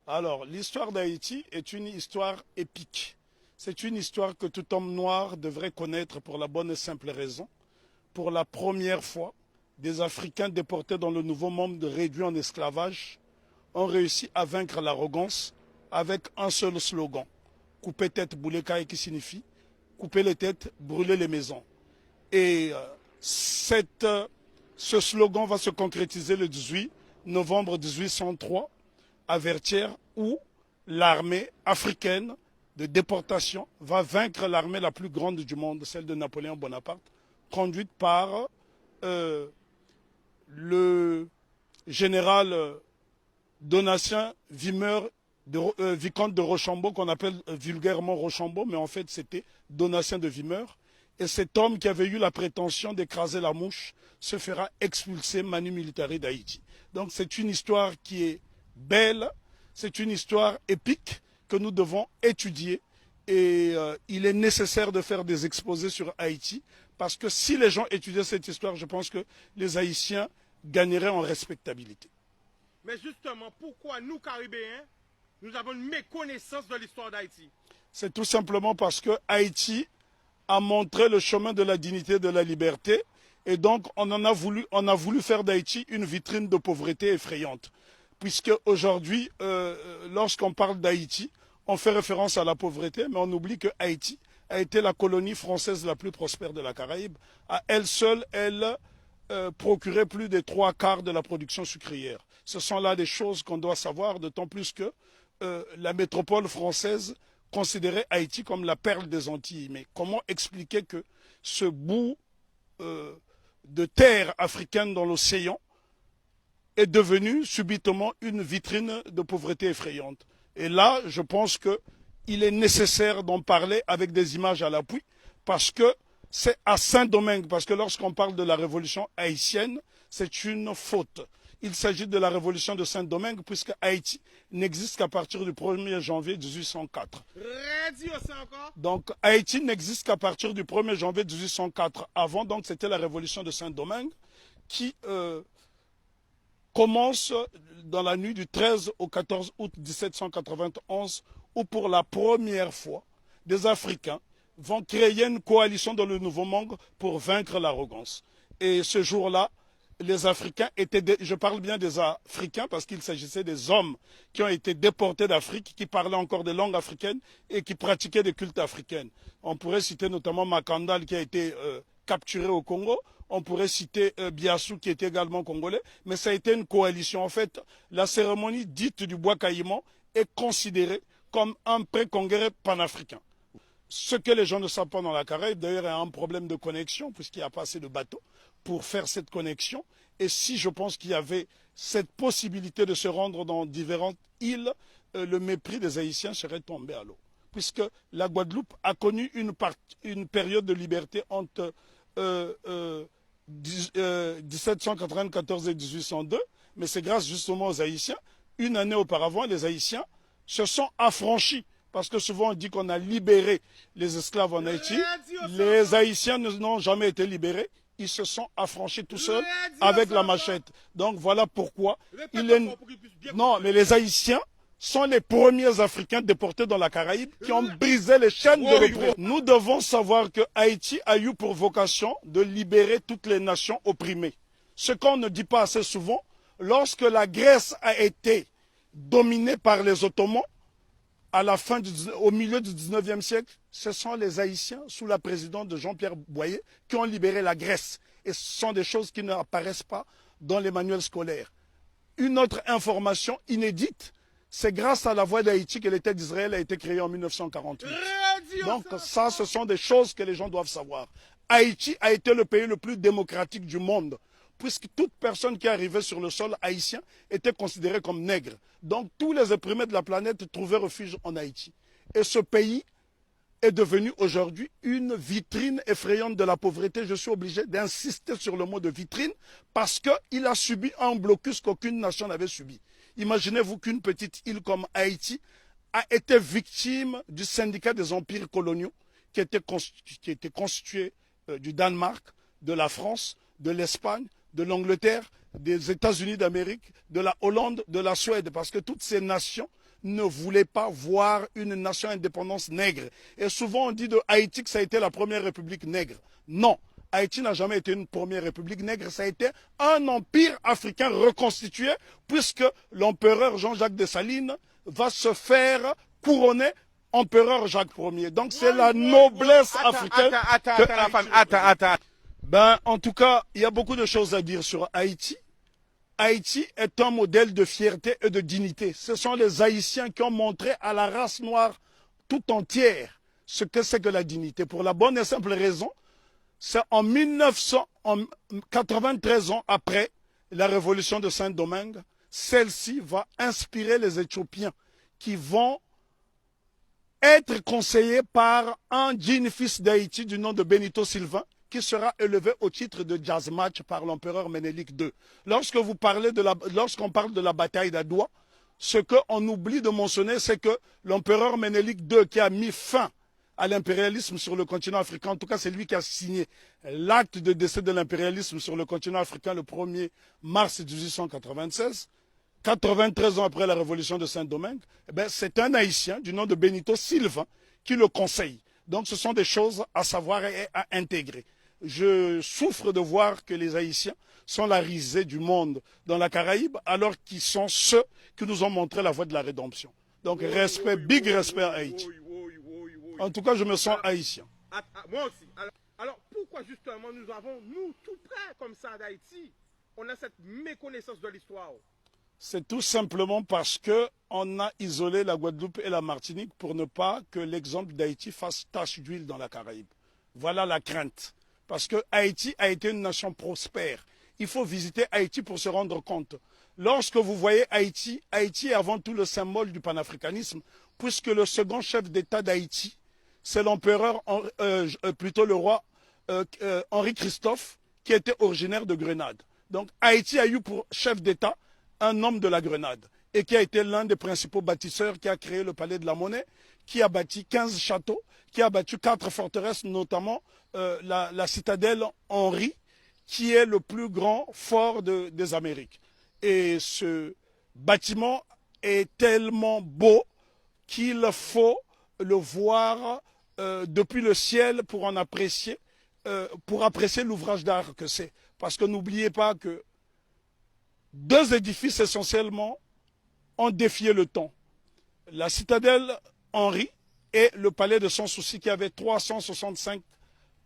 Alors, l'histoire d'Haïti est une histoire épique. C'est une histoire que tout homme noir devrait connaître pour la bonne et simple raison. Pour la première fois, des Africains déportés dans le nouveau monde réduit en esclavage ont réussi à vaincre l'arrogance avec un seul slogan. Couper tête, bouler caille, qui signifie couper les têtes, brûler les maisons. Et ce slogan va se concrétiser le 18 novembre 1803 à Vertières, où l'armée africaine de déportation va vaincre l'armée la plus grande du monde, celle de Napoléon Bonaparte, conduite par le général Donatien Vimeur, vicomte de Rochambeau, qu'on appelle vulgairement Rochambeau, mais en fait c'était Donatien de Vimeur. Et cet homme qui avait eu la prétention d'écraser la mouche se fera expulser manu militari d'Haïti. Donc c'est une histoire qui est belle, c'est une histoire épique que nous devons étudier. Et il est nécessaire de faire des exposés sur Haïti, parce que si les gens étudiaient cette histoire, je pense que les Haïtiens gagneraient en respectabilité. Mais justement, pourquoi nous, Caribéens, nous avons une méconnaissance de l'histoire d'Haïti? C'est tout simplement parce que Haïti a montré le chemin de la dignité et de la liberté. Et donc, on a voulu faire d'Haïti une vitrine de pauvreté effrayante. Puisque aujourd'hui, lorsqu'on parle d'Haïti, on fait référence à la pauvreté, mais on oublie que Haïti a été la colonie française la plus prospère de la Caraïbe. À elle seule, elle procurait plus des 3/4 de la production sucrière. Ce sont là des choses qu'on doit savoir, d'autant plus que la métropole française considérait Haïti comme la perle des Antilles. Mais comment expliquer que ce bout de terre africaine dans l'océan est devenu subitement une vitrine de pauvreté effrayante? Et là, je pense qu'il est nécessaire d'en parler avec des images à l'appui, parce que c'est à Saint-Domingue, parce que lorsqu'on parle de la révolution haïtienne, c'est une faute. Il s'agit de la révolution de Saint-Domingue, puisque Haïti n'existe qu'à partir du 1er janvier 1804. Donc Haïti n'existe qu'à partir du 1er janvier 1804. Avant, donc, c'était la révolution de Saint-Domingue qui commence dans la nuit du 13 au 14 août 1791, où pour la première fois, des Africains vont créer une coalition dans le Nouveau Monde pour vaincre l'arrogance. Et ce jour-là, les Africains étaient, je parle bien des Africains parce qu'il s'agissait des hommes qui ont été déportés d'Afrique, qui parlaient encore des langues africaines et qui pratiquaient des cultes africains. On pourrait citer notamment Makandal qui a été capturé au Congo. On pourrait citer Biassou qui était également congolais. Mais ça a été une coalition. En fait, la cérémonie dite du bois caïman est considérée comme un pré-congrès panafricain. Ce que les gens ne savent pas dans la Caraïbe, d'ailleurs, il y a un problème de connexion, puisqu'il n'y a pas assez de bateaux pour faire cette connexion. Et si je pense qu'il y avait cette possibilité de se rendre dans différentes îles, le mépris des Haïtiens serait tombé à l'eau. Puisque la Guadeloupe a connu une période de liberté entre 1794 et 1802, mais c'est grâce justement aux Haïtiens. Une année auparavant, les Haïtiens se sont affranchis. Parce que souvent on dit qu'on a libéré les esclaves en Haïti. Les Haïtiens n'ont jamais été libérés. Ils se sont affranchis tout seuls avec la machette. Donc voilà pourquoi Non, mais les Haïtiens sont les premiers Africains déportés dans la Caraïbe qui ont brisé les chaînes de l'oppression. Nous devons savoir que Haïti a eu pour vocation de libérer toutes les nations opprimées. Ce qu'on ne dit pas assez souvent, lorsque la Grèce a été dominée par les Ottomans, au milieu du 19e siècle, ce sont les Haïtiens, sous la présidence de Jean-Pierre Boyer, qui ont libéré la Grèce. Et ce sont des choses qui n'apparaissent pas dans les manuels scolaires. Une autre information inédite, c'est grâce à la voix d'Haïti que l'État d'Israël a été créé en 1948. Donc ça, ce sont des choses que les gens doivent savoir. Haïti a été le pays le plus démocratique du monde, puisque toute personne qui arrivait sur le sol haïtien était considérée comme nègre. Donc tous les opprimés de la planète trouvaient refuge en Haïti. Et ce pays est devenu aujourd'hui une vitrine effrayante de la pauvreté. Je suis obligé d'insister sur le mot de vitrine parce qu'il a subi un blocus qu'aucune nation n'avait subi. Imaginez-vous qu'une petite île comme Haïti a été victime du syndicat des empires coloniaux qui était constitué du Danemark, de la France, de l'Espagne, de l'Angleterre, des États-Unis d'Amérique, de la Hollande, de la Suède, parce que toutes ces nations ne voulait pas voir une nation indépendante nègre. Et souvent on dit de Haïti que ça a été la première république nègre. Non, Haïti n'a jamais été une première république nègre, ça a été un empire africain reconstitué puisque l'empereur Jean-Jacques Dessalines va se faire couronner empereur Jacques Ier. Donc c'est la noblesse africaine. Attends. Ben, en tout cas, il y a beaucoup de choses à dire sur Haïti. Haïti est un modèle de fierté et de dignité. Ce sont les Haïtiens qui ont montré à la race noire tout entière ce que c'est que la dignité. Pour la bonne et simple raison, c'est en 1993 ans après la révolution de Saint-Domingue, celle-ci va inspirer les Éthiopiens qui vont être conseillés par un digne fils d'Haïti du nom de Benito Sylvain, qui sera élevé au titre de jazz match par l'empereur Ménélique II. Lorsqu'on parle de la bataille d'Adoua, ce qu'on oublie de mentionner, c'est que l'empereur Ménélique II, qui a mis fin à l'impérialisme sur le continent africain, en tout cas c'est lui qui a signé l'acte de décès de l'impérialisme sur le continent africain le 1er mars 1896, 93 ans après la révolution de Saint-Domingue, c'est un Haïtien du nom de Benito Sylvain qui le conseille. Donc ce sont des choses à savoir et à intégrer. Je souffre de voir que les Haïtiens sont la risée du monde dans la Caraïbe, alors qu'ils sont ceux qui nous ont montré la voie de la rédemption. Donc respect, big respect à Haïti. En tout cas, je me sens haïtien. Moi aussi. Alors pourquoi justement nous avons, nous tout près comme ça d'Haïti, on a cette méconnaissance de l'histoire? C'est tout simplement parce qu'on a isolé la Guadeloupe et la Martinique pour ne pas que l'exemple d'Haïti fasse tache d'huile dans la Caraïbe. Voilà la crainte. Parce que Haïti a été une nation prospère. Il faut visiter Haïti pour se rendre compte. Lorsque vous voyez Haïti, Haïti est avant tout le symbole du panafricanisme, puisque le second chef d'État d'Haïti, c'est l'empereur, plutôt le roi Henri Christophe, qui était originaire de Grenade. Donc Haïti a eu pour chef d'État un homme de la Grenade et qui a été l'un des principaux bâtisseurs, qui a créé le palais de la Monnaie, qui a bâti 15 châteaux, qui a bâti 4 forteresses, notamment la citadelle Henri, qui est le plus grand fort des Amériques. Et ce bâtiment est tellement beau qu'il faut le voir depuis le ciel pour en apprécier, l'ouvrage d'art que c'est. Parce que n'oubliez pas que deux édifices essentiellement ont défié le temps. La citadelle Henri et le palais de Sans Souci, qui avait 365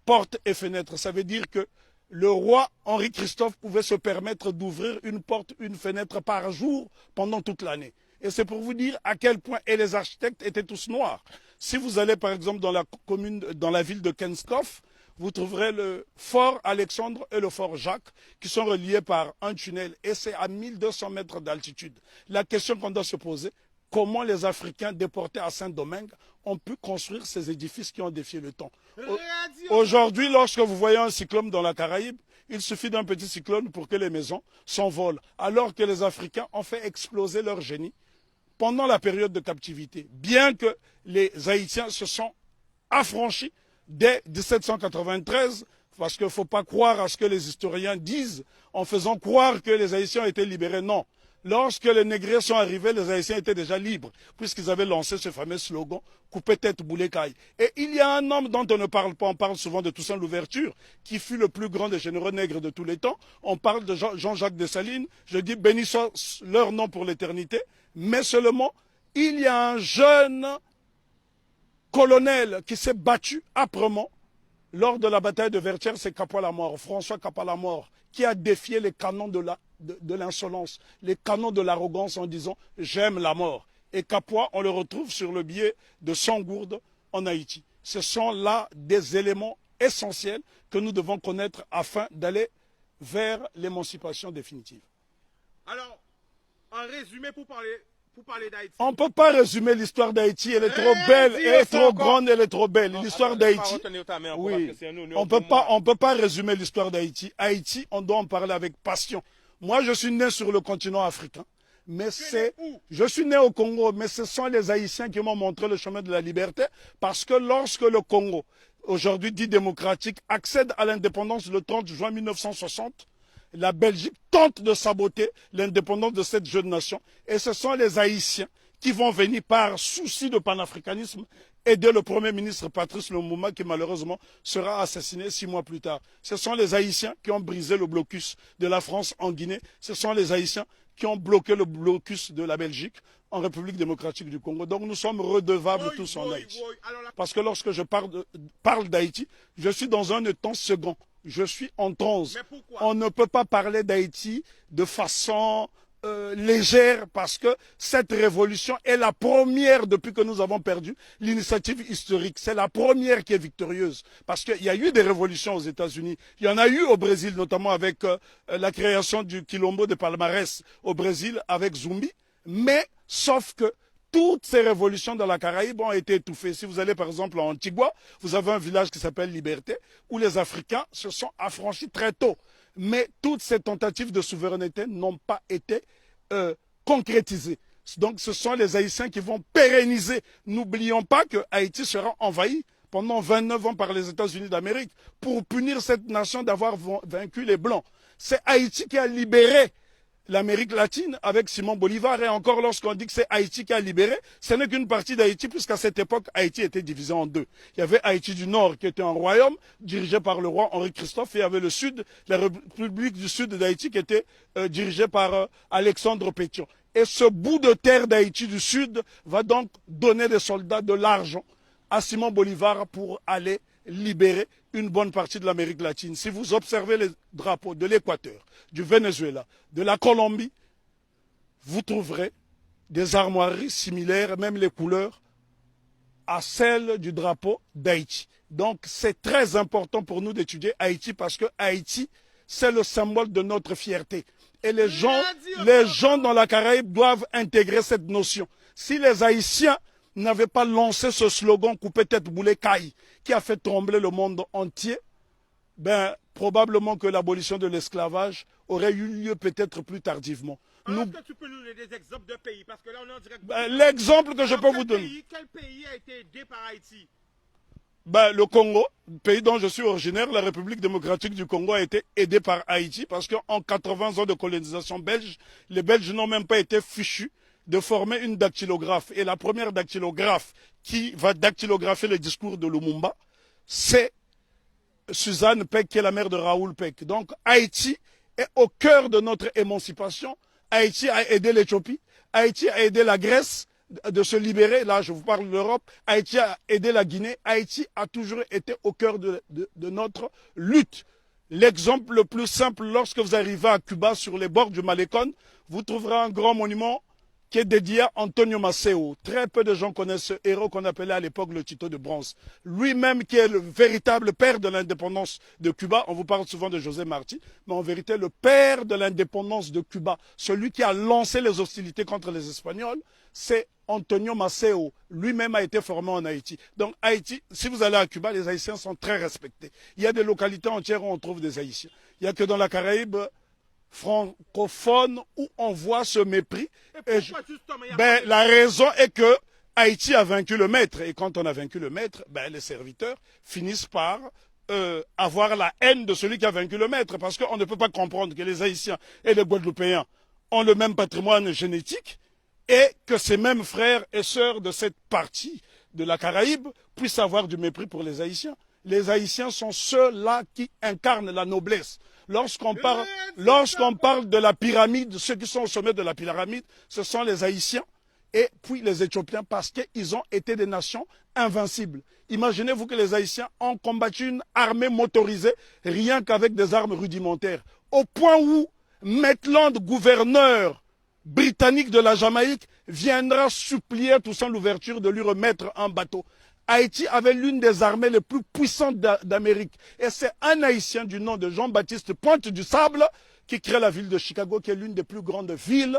portes et fenêtres. Ça veut dire que le roi Henri Christophe pouvait se permettre d'ouvrir une porte, une fenêtre par jour pendant toute l'année. Et c'est pour vous dire à quel point, et les architectes étaient tous noirs. Si vous allez par exemple dans la ville de Kenskoff, vous trouverez le fort Alexandre et le fort Jacques qui sont reliés par un tunnel et c'est à 1200 mètres d'altitude. La question qu'on doit se poser, comment les Africains déportés à Saint-Domingue ont pu construire ces édifices qui ont défié le temps? Aujourd'hui, lorsque vous voyez un cyclone dans la Caraïbe, il suffit d'un petit cyclone pour que les maisons s'envolent, alors que les Africains ont fait exploser leur génie pendant la période de captivité, bien que les Haïtiens se sont affranchis dès 1793, parce qu'il ne faut pas croire à ce que les historiens disent en faisant croire que les Haïtiens ont été libérés. Non. Lorsque les Négrés sont arrivés, les Haïtiens étaient déjà libres, puisqu'ils avaient lancé ce fameux slogan « Coupez tête, boulet caille ». Et il y a un homme dont on ne parle pas, on parle souvent de Toussaint Louverture, qui fut le plus grand des généraux nègres de tous les temps. On parle de Jean-Jacques Dessalines, je dis béni soit leur nom pour l'éternité, mais seulement, il y a un jeune colonel qui s'est battu âprement lors de la bataille de Vertières, c'est Capois-la-Mort, François Capois-la-Mort, qui a défié les canons de l'insolence, les canons de l'arrogance en disant « j'aime la mort ». Et Capois, on le retrouve sur le billet de Sangourde en Haïti. Ce sont là des éléments essentiels que nous devons connaître afin d'aller vers l'émancipation définitive. Alors, en résumé, pour parler d'Haïti. On ne peut pas résumer l'histoire d'Haïti, elle est trop belle, elle est trop grande, elle est trop belle. L'histoire d'Haïti, oui, on ne peut pas résumer l'histoire d'Haïti. Haïti, on doit en parler avec passion. Moi, je suis né sur le continent africain, mais je suis né au Congo, mais ce sont les Haïtiens qui m'ont montré le chemin de la liberté, parce que lorsque le Congo, aujourd'hui dit démocratique, accède à l'indépendance le 30 juin 1960, la Belgique tente de saboter l'indépendance de cette jeune nation. Et ce sont les Haïtiens qui vont venir par souci de panafricanisme aider le Premier ministre Patrice Lumumba qui malheureusement sera assassiné 6 mois plus tard. Ce sont les Haïtiens qui ont brisé le blocus de la France en Guinée. Ce sont les Haïtiens qui ont bloqué le blocus de la Belgique en République démocratique du Congo. Donc nous sommes redevables tous en Haïti. Parce que lorsque je parle d'Haïti, je suis dans un temps second. Je suis en transe. On ne peut pas parler d'Haïti de façon légère parce que cette révolution est la première depuis que nous avons perdu l'initiative historique. C'est la première qui est victorieuse parce qu'il y a eu des révolutions aux États-Unis. Il y en a eu au Brésil, notamment avec la création du Quilombo de Palmarès au Brésil avec Zumbi. Mais sauf que toutes ces révolutions dans la Caraïbe ont été étouffées. Si vous allez par exemple en Antigua, vous avez un village qui s'appelle Liberté, où les Africains se sont affranchis très tôt. Mais toutes ces tentatives de souveraineté n'ont pas été concrétisées. Donc ce sont les Haïtiens qui vont pérenniser. N'oublions pas que Haïti sera envahi pendant 29 ans par les États-Unis d'Amérique pour punir cette nation d'avoir vaincu les Blancs. C'est Haïti qui a libéré l'Amérique latine avec Simon Bolivar. Et encore lorsqu'on dit que c'est Haïti qui a libéré, ce n'est qu'une partie d'Haïti puisqu'à cette époque, Haïti était divisé en deux. Il y avait Haïti du Nord qui était un royaume dirigé par le roi Henri Christophe et il y avait le Sud, la République du Sud d'Haïti qui était dirigée par Alexandre Pétion. Et ce bout de terre d'Haïti du Sud va donc donner des soldats de l'argent à Simon Bolivar pour aller libérer une bonne partie de l'Amérique latine. Si vous observez les drapeaux de l'Équateur, du Venezuela, de la Colombie, vous trouverez des armoiries similaires, même les couleurs, à celles du drapeau d'Haïti. Donc c'est très important pour nous d'étudier Haïti parce que Haïti, c'est le symbole de notre fierté. Et les gens dans la Caraïbe doivent intégrer cette notion. Si les Haïtiens n'avait pas lancé ce slogan coupé tête boulet caille qui a fait trembler le monde entier, ben probablement que l'abolition de l'esclavage aurait eu lieu peut-être plus tardivement. Est-ce que tu peux nous donner des exemples de pays? Parce que là, on est en direct. L'exemple que je peux vous donner. Quel pays a été aidé par Haïti? Le Congo, pays dont je suis originaire, la République démocratique du Congo a été aidée par Haïti parce qu'en 80 ans de colonisation belge, les Belges n'ont même pas été fichus de former une dactylographe. Et la première dactylographe qui va dactylographer le discours de Lumumba, c'est Suzanne Peck, qui est la mère de Raoul Peck. Donc Haïti est au cœur de notre émancipation. Haïti a aidé l'Éthiopie. Haïti a aidé la Grèce de se libérer. Là, je vous parle de l'Europe. Haïti a aidé la Guinée. Haïti a toujours été au cœur de notre lutte. L'exemple le plus simple, lorsque vous arrivez à Cuba, sur les bords du Malecón, vous trouverez un grand monument qui est dédié à Antonio Maceo. Très peu de gens connaissent ce héros qu'on appelait à l'époque le Tito de bronze. Lui-même qui est le véritable père de l'indépendance de Cuba. On vous parle souvent de José Marti, mais en vérité le père de l'indépendance de Cuba, celui qui a lancé les hostilités contre les Espagnols, c'est Antonio Maceo. Lui-même a été formé en Haïti. Donc Haïti, si vous allez à Cuba, les Haïtiens sont très respectés. Il y a des localités entières où on trouve des Haïtiens. Il n'y a que dans la Caraïbe francophone où on voit ce mépris. La raison est que Haïti a vaincu le maître. Et quand on a vaincu le maître, les serviteurs finissent par avoir la haine de celui qui a vaincu le maître. Parce qu'on ne peut pas comprendre que les Haïtiens et les Guadeloupéens ont le même patrimoine génétique et que ces mêmes frères et sœurs de cette partie de la Caraïbe puissent avoir du mépris pour les Haïtiens. Les Haïtiens sont ceux-là qui incarnent la noblesse. Lorsqu'on parle de la pyramide, ceux qui sont au sommet de la pyramide, ce sont les Haïtiens et puis les Éthiopiens parce qu'ils ont été des nations invincibles. Imaginez-vous que les Haïtiens ont combattu une armée motorisée rien qu'avec des armes rudimentaires. Au point où Maitland, gouverneur britannique de la Jamaïque, viendra supplier Toussaint Louverture de lui remettre un bateau. Haïti avait l'une des armées les plus puissantes d'Amérique. Et c'est un Haïtien du nom de Jean-Baptiste Pointe du Sable qui crée la ville de Chicago, qui est l'une des plus grandes villes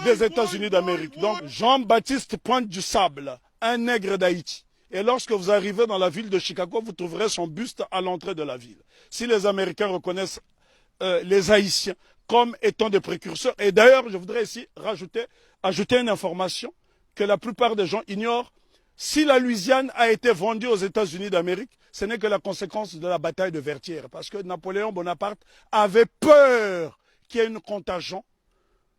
des États-Unis d'Amérique. Donc Jean-Baptiste Pointe du Sable, un nègre d'Haïti. Et lorsque vous arrivez dans la ville de Chicago, vous trouverez son buste à l'entrée de la ville. Si les Américains reconnaissent les Haïtiens comme étant des précurseurs, et d'ailleurs je voudrais ici ajouter une information que la plupart des gens ignorent. Si la Louisiane a été vendue aux États-Unis d'Amérique, ce n'est que la conséquence de la bataille de Vertières. Parce que Napoléon Bonaparte avait peur qu'il y ait une contagion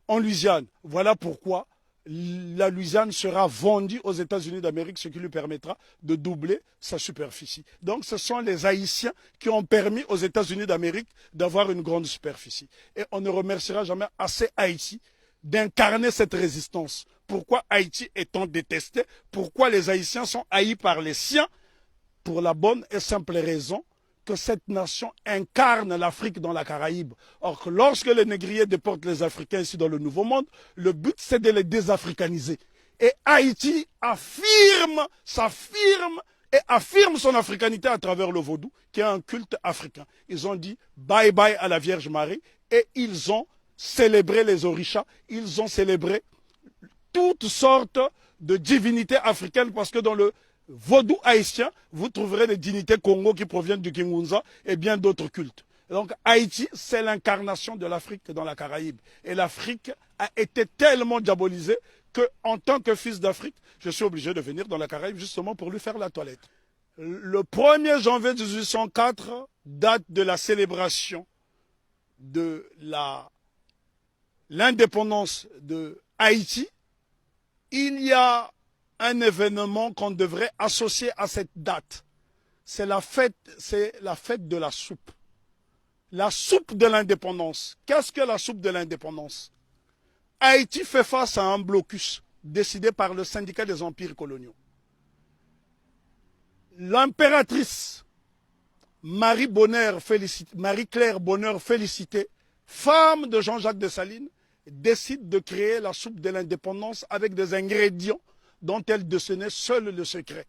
en Louisiane. Voilà pourquoi la Louisiane sera vendue aux États-Unis d'Amérique, ce qui lui permettra de doubler sa superficie. Donc ce sont les Haïtiens qui ont permis aux États-Unis d'Amérique d'avoir une grande superficie. Et on ne remerciera jamais assez Haïti d'incarner cette résistance. Pourquoi Haïti est-on détesté? Pourquoi les Haïtiens sont haïs par les siens? Pour la bonne et simple raison que cette nation incarne l'Afrique dans la Caraïbe. Or, que lorsque les négriers déportent les Africains ici dans le Nouveau Monde, le but c'est de les désafricaniser. Et Haïti s'affirme et affirme son africanité à travers le vaudou, qui est un culte africain. Ils ont dit bye bye à la Vierge Marie et ils ont célébré les orishas, ils ont célébré toutes sortes de divinités africaines parce que dans le vaudou haïtien, vous trouverez des dignités Congo qui proviennent du Kingunza et bien d'autres cultes. Donc Haïti, c'est l'incarnation de l'Afrique dans la Caraïbe. Et l'Afrique a été tellement diabolisée qu'en tant que fils d'Afrique, je suis obligé de venir dans la Caraïbe justement pour lui faire la toilette. Le 1er janvier 1804, date de la célébration de l'indépendance de Haïti, il y a un événement qu'on devrait associer à cette date. C'est la fête de la soupe. La soupe de l'indépendance. Qu'est-ce que la soupe de l'indépendance? Haïti fait face à un blocus décidé par le syndicat des empires coloniaux. L'impératrice Marie-Claire Bonheur Félicité, femme de Jean-Jacques Dessalines, décide de créer la soupe de l'indépendance avec des ingrédients dont elle détenait seul le secret.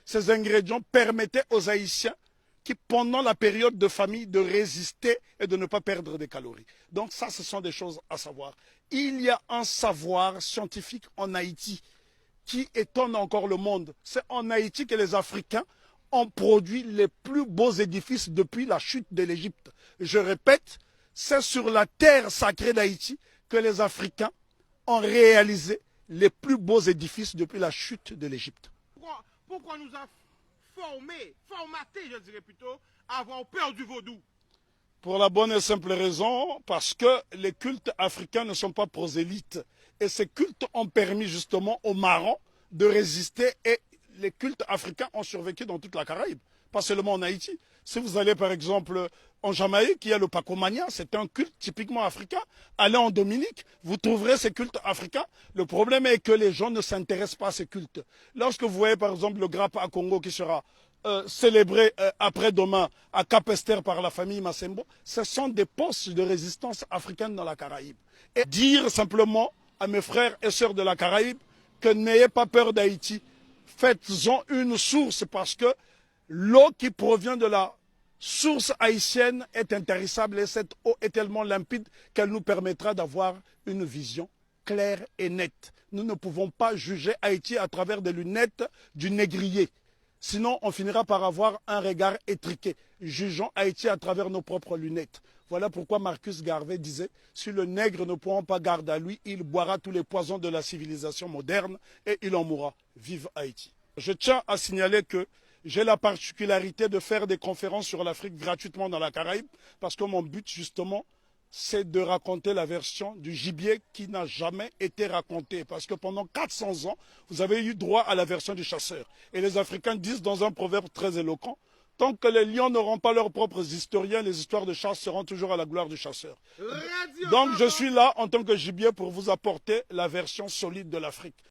Ces ingrédients permettaient aux Haïtiens qui, pendant la période de famine, de résister et de ne pas perdre des calories. Donc ça, ce sont des choses à savoir. Il y a un savoir scientifique en Haïti qui étonne encore le monde. C'est en Haïti que les Africains ont produit les plus beaux édifices depuis la chute de l'Égypte. Je répète, c'est sur la terre sacrée d'Haïti que les Africains ont réalisé les plus beaux édifices depuis la chute de l'Égypte. Pourquoi nous a formaté, je dirais plutôt, à avoir peur du vaudou? Pour la bonne et simple raison, parce que les cultes africains ne sont pas prosélytes. Et ces cultes ont permis justement aux marrons de résister et les cultes africains ont survécu dans toute la Caraïbe, pas seulement en Haïti. Si vous allez par exemple en Jamaïque, il y a le Pacomania, c'est un culte typiquement africain. Allez en Dominique, vous trouverez ces cultes africains. Le problème est que les gens ne s'intéressent pas à ces cultes. Lorsque vous voyez par exemple le Grappa à Congo qui sera célébré après-demain à Cap-Esther par la famille Massembo, ce sont des postes de résistance africaine dans la Caraïbe. Et dire simplement à mes frères et sœurs de la Caraïbe que n'ayez pas peur d'Haïti, faites-en une source parce que l'eau qui provient de la source haïtienne est intarissable et cette eau est tellement limpide qu'elle nous permettra d'avoir une vision claire et nette. Nous ne pouvons pas juger Haïti à travers des lunettes du négrier. Sinon, on finira par avoir un regard étriqué. Jugeons Haïti à travers nos propres lunettes. Voilà pourquoi Marcus Garvey disait « Si le nègre ne prend pas garde à lui, il boira tous les poisons de la civilisation moderne et il en mourra. Vive Haïti !» Je tiens à signaler que j'ai la particularité de faire des conférences sur l'Afrique gratuitement dans la Caraïbe parce que mon but justement, c'est de raconter la version du gibier qui n'a jamais été racontée. Parce que pendant 400 ans, vous avez eu droit à la version du chasseur. Et les Africains disent dans un proverbe très éloquent, tant que les lions n'auront pas leurs propres historiens, les histoires de chasse seront toujours à la gloire du chasseur. Donc je suis là en tant que gibier pour vous apporter la version solide de l'Afrique.